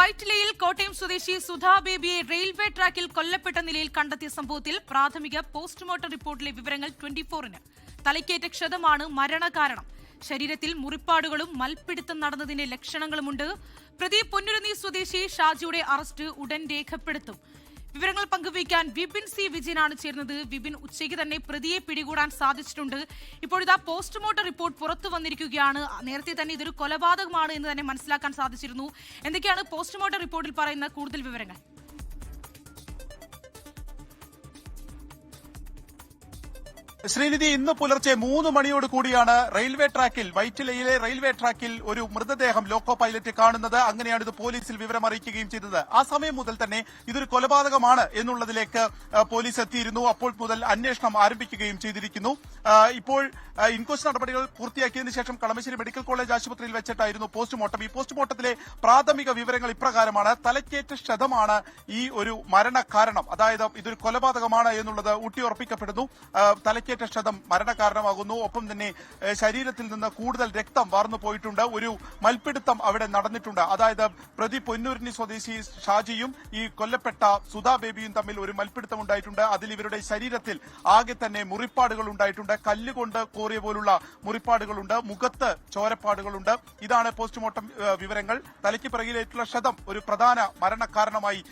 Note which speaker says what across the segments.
Speaker 1: വൈറ്റിലയിൽ കോട്ടയം സ്വദേശി സുധാ ബേബിയെ റെയിൽവേ ട്രാക്കിൽ കൊല്ലപ്പെട്ട നിലയിൽ കണ്ടെത്തിയ സംഭവത്തിൽ പ്രാഥമിക പോസ്റ്റ്മോർട്ടം റിപ്പോർട്ടിലെ വിവരങ്ങൾ 24-ന്. തലയ്ക്കേറ്റ ക്ഷതമാണ് മരണകാരണം. ശരീരത്തിൽ മുറിപ്പാടുകളും മൽപ്പിടുത്തം നടന്നതിന്റെ ലക്ഷണങ്ങളുമുണ്ട്. പ്രതി പൊന്നുരുന്നി സ്വദേശി ഷാജിയുടെ അറസ്റ്റ് ഉടൻ രേഖപ്പെടുത്തും. വിവരങ്ങൾ പങ്കുവയ്ക്കാൻ വിപിൻ സി വിജയനാണ് ചേർന്നത്. വിപിൻ, ഉച്ചയ്ക്ക് തന്നെ പ്രതിയെ പിടികൂടാൻ സാധിച്ചിട്ടുണ്ട്. ഇപ്പോഴിതാ പോസ്റ്റ്മോർട്ടം റിപ്പോർട്ട് പുറത്തു വന്നിരിക്കുകയാണ്. നേരത്തെ തന്നെ ഇതൊരു കൊലപാതകമാണ് എന്ന് തന്നെ മനസ്സിലാക്കാൻ സാധിച്ചിരുന്നു. എന്തൊക്കെയാണ് പോസ്റ്റ്മോർട്ടം റിപ്പോർട്ടിൽ പറയുന്ന കൂടുതൽ വിവരങ്ങൾ?
Speaker 2: ശ്രീനിധി, ഇന്ന് പുലർച്ചെ 3 മണിയോട് കൂടിയാണ് വൈറ്റിലയിലെ റെയിൽവേ ട്രാക്കിൽ ഒരു മൃതദേഹം ലോക്കോ പൈലറ്റ് കാണുന്നത്. അങ്ങനെയാണ് ഇത് പോലീസിൽ വിവരം അറിയിക്കുകയും ചെയ്തത്. ആ സമയം മുതൽ തന്നെ ഇതൊരു കൊലപാതകമാണ് എന്നുള്ളതിലേക്ക് പോലീസ് എത്തിയിരുന്നു. അപ്പോൾ മുതൽ അന്വേഷണം ആരംഭിക്കുകയും ചെയ്തിരിക്കുന്നു. ഇപ്പോൾ ഇൻക്വസ്റ്റ് നടപടികൾ പൂർത്തിയാക്കിയതിനു ശേഷം കളമശ്ശേരി മെഡിക്കൽ കോളേജ് ആശുപത്രിയിൽ വെച്ചിട്ടായിരുന്നു പോസ്റ്റ്മോർട്ടം. ഈ പോസ്റ്റ്മോർട്ടത്തിലെ പ്രാഥമിക വിവരങ്ങൾ ഇപ്രകാരമാണ്. തലക്കേറ്റ ക്ഷതമാണ് ഈ ഒരു മരണകാരണം. അതായത് ഇതൊരു കൊലപാതകമാണ് എന്നുള്ളത് ഊട്ടിയുറപ്പിക്കപ്പെടുന്നു. തലക്കേറ്റ ക്ഷതം മരണകാരണമാകുന്നു. ഒപ്പം തന്നെ ശരീരത്തിൽ നിന്ന് കൂടുതൽ രക്തം വാർന്നു പോയിട്ടുണ്ട്. ഒരു മൽപ്പിടുത്തം അവിടെ നടന്നിട്ടുണ്ട്. അതായത് പ്രതി പൊന്നൂരിനി സ്വദേശി ഷാജിയും ഈ കൊല്ലപ്പെട്ട സുധാ ബേബിയും തമ്മിൽ ഒരു മൽപ്പിടുത്തം ഉണ്ടായിട്ടുണ്ട്. അതിൽ ഇവരുടെ ശരീരത്തിൽ ആകെ തന്നെ മുറിപ്പാടുകൾ ഉണ്ടായിട്ടുണ്ട്. കല്ലുകൊണ്ട് കോറിയ പോലുള്ള മുറിപ്പാടുകളുണ്ട്. മുഖത്ത് ചോരപ്പാടുകളുണ്ട്. ഇതാണ് പോസ്റ്റ്മോർട്ടം വിവരങ്ങൾ. തലയ്ക്ക് പിറകിലേറ്റുള്ള ക്ഷതം ഒരു പ്രധാന മരണകാരണമായി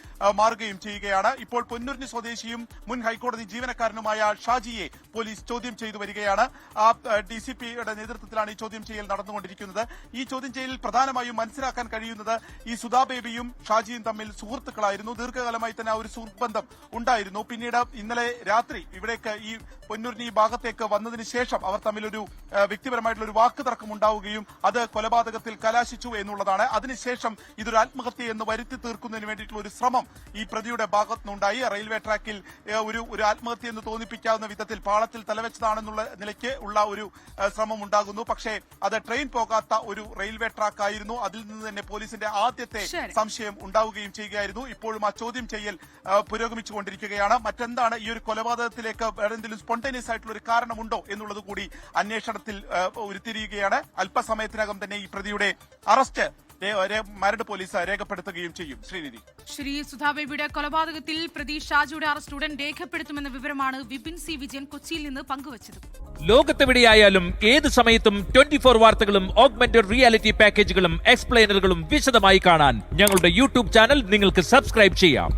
Speaker 2: മാറുകയും ചെയ്യുകയാണ്. ഇപ്പോൾ പൊന്നൂരിനി സ്വദേശിയും മുൻ ഹൈക്കോടതി ജീവനക്കാരനുമായ ഷാജിയെ പോലീസ് ചോദ്യം ചെയ്തു വരികയാണ്. ഡിസിപിയുടെ നേതൃത്വത്തിലാണ് ഈ ചോദ്യം ചെയ്യൽ നടന്നുകൊണ്ടിരിക്കുന്നത്. ഈ ചോദ്യം ചെയ്യലിൽ പ്രധാനമായും മനസ്സിലാക്കാൻ കഴിയുന്നത് ഈ സുധാ ബേബിയും ഷാജിയും തമ്മിൽ സുഹൃത്തുക്കളായിരുന്നു. ദീർഘകാലമായി തന്നെ ആ ഒരു സുഹൃത്ത് ബന്ധം ഉണ്ടായിരുന്നു. പിന്നീട് ഇന്നലെ രാത്രി ഇവിടേക്ക് ഈ പൊന്നൂരിനി ഭാഗത്തേക്ക് വന്നതിന് ശേഷം അവർ തമ്മിലൊരു വ്യക്തിപരമായിട്ടുള്ള ഒരു വാക്ക് തർക്കം ഉണ്ടാവുകയും അത് കൊലപാതകത്തിൽ കലാശിച്ചു എന്നുള്ളതാണ്. അതിനുശേഷം ഇതൊരു ആത്മഹത്യ എന്ന് വരുത്തി തീർക്കുന്നതിന് വേണ്ടിയിട്ടുള്ള ഒരു ശ്രമം ഈ പ്രതിയുടെ ഭാഗത്തുനിന്നുണ്ടായി. റെയിൽവേ ട്രാക്കിൽ ഒരു ആത്മഹത്യ എന്ന് തോന്നിപ്പിക്കാവുന്ന വിധത്തിൽ പാളത്തിൽ തലവെച്ചതാണെന്നുള്ള നിലയ്ക്ക് ഉള്ള ഒരു ശ്രമം ഉണ്ടാകുന്നു. പക്ഷേ അത് ട്രെയിൻ പോകാത്ത ഒരു റെയിൽവേ ട്രാക്ക് ആയിരുന്നു. അതിൽ നിന്ന് തന്നെ പോലീസിന്റെ ആദ്യത്തെ സംശയം ഉണ്ടാവുകയും ചെയ്യുകയായിരുന്നു. ഇപ്പോഴും ആ ചോദ്യം ചെയ്യൽ പുരോഗമിച്ചുകൊണ്ടിരിക്കുകയാണ്. മറ്റെന്താണ് ഈ ഒരു കൊലപാതകത്തിലേക്ക് എന്തെങ്കിലും സ്പോണ്ടേനിയസ് ആയിട്ടുള്ള ഒരു കാരണമുണ്ടോ എന്നുള്ളത് കൂടി അന്വേഷണത്തിൽ ഉരുത്തിരിയുകയാണ്. അല്പസമയത്തിനകം തന്നെ ഈ പ്രതിയുടെ അറസ്റ്റ് മരട് പോലീസ് രേഖപ്പെടുത്തുകയും ചെയ്യും. ശ്രീനിധി,
Speaker 1: ശ്രീ സുധാ ബേബിയുടെ കൊലപാതകത്തിൽ പ്രതി ഷാജിയുടെ അറസ്റ്റ് ഉടൻ രേഖപ്പെടുത്തുമെന്ന വിവരമാണ് വിപിൻ സി വിജയൻ കൊച്ചിയിൽ നിന്ന് പങ്കുവച്ചത്.
Speaker 3: ലോകത്തെവിടെയായാലും ഏത് സമയത്തും 24 വാർത്തകളും ഓഗ്മെന്റഡ് റിയാലിറ്റി പാക്കേജുകളും എക്സ്പ്ലെയിനറുകളും വിശദമായി കാണാൻ ഞങ്ങളുടെ യൂട്യൂബ് ചാനൽ നിങ്ങൾക്ക് സബ്സ്ക്രൈബ് ചെയ്യാം.